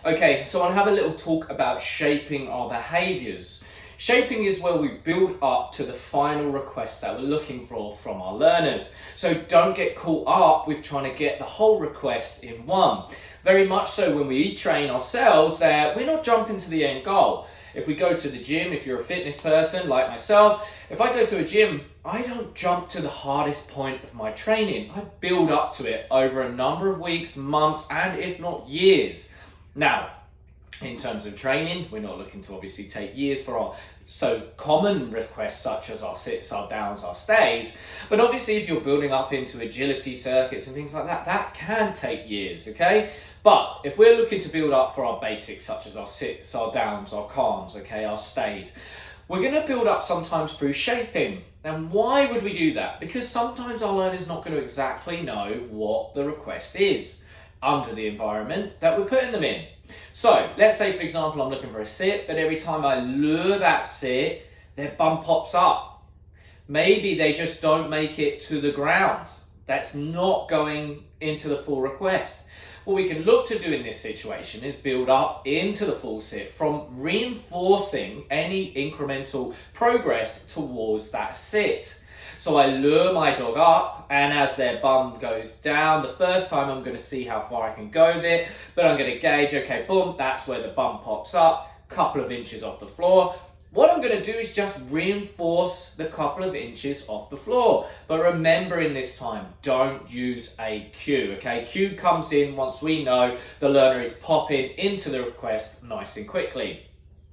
Okay, so I'll have a little talk about shaping our behaviours. Shaping is where we build up to the final request that we're looking for from our learners. So don't get caught up with trying to get the whole request in one. Very much so when we train ourselves that we're not jumping to the end goal. If we go to the gym, if you're a fitness person like myself, if I go to a gym, I don't jump to the hardest point of my training. I build up to it over a number of weeks, months, and if not years. Now, in terms of training, we're not looking to obviously take years for our so common requests such as our sits, our downs, our stays. But obviously if you're building up into agility circuits and things like that, that can take years, okay? But if we're looking to build up for our basics such as our sits, our downs, our calms, okay, our stays, we're going to build up sometimes through shaping. And why would we do that? Because sometimes our learner's not going to exactly know what the request is under the environment that we're putting them in. So let's say, for example, I'm looking for a sit, but every time I lure that sit, their bum pops up. Maybe they just don't make it to the ground. That's not going into the full request. What we can look to do in this situation is build up into the full sit from reinforcing any incremental progress towards that sit. So I lure my dog up, and as their bum goes down, the first time I'm going to see how far I can go with it, but I'm going to gauge, okay, boom, that's where the bum pops up, couple of inches off the floor. What I'm going to do is just reinforce the couple of inches off the floor. But remember in this time, don't use a cue, okay? Cue comes in once we know the learner is popping into the request nice and quickly.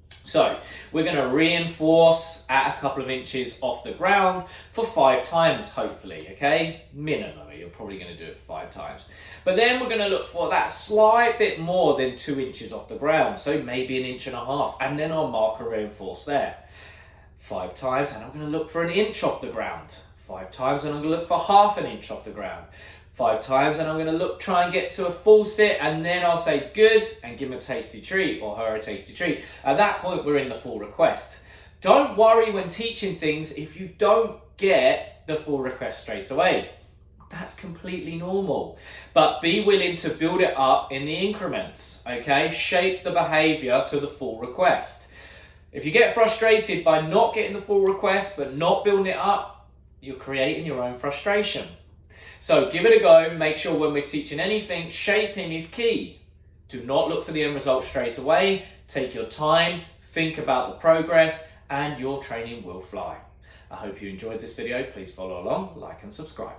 So we're going to reinforce at a couple of inches off the ground for 5 times, hopefully, okay? Minimally, you're probably going to do it 5 times. But then we're going to look for that slight bit more than 2 inches off the ground, so maybe 1.5 inches, and then I'll mark a reinforce there. 5 times, and I'm going to look for 1 inch off the ground. 5 times, and I'm going to look for 1/2 inch off the ground. 5 times, and I'm going to try and get to a full sit, and then I'll say good and give him a tasty treat or her a tasty treat. At that point, we're in the full request. Don't worry when teaching things if you don't get the full request straight away. That's completely normal. But be willing to build it up in the increments, okay? Shape the behavior to the full request. If you get frustrated by not getting the full request but not building it up, you're creating your own frustration. So give it a go. Make sure when we're teaching anything, shaping is key. Do not look for the end result straight away. Take your time, think about the progress, and your training will fly. I hope you enjoyed this video. Please follow along, like and subscribe.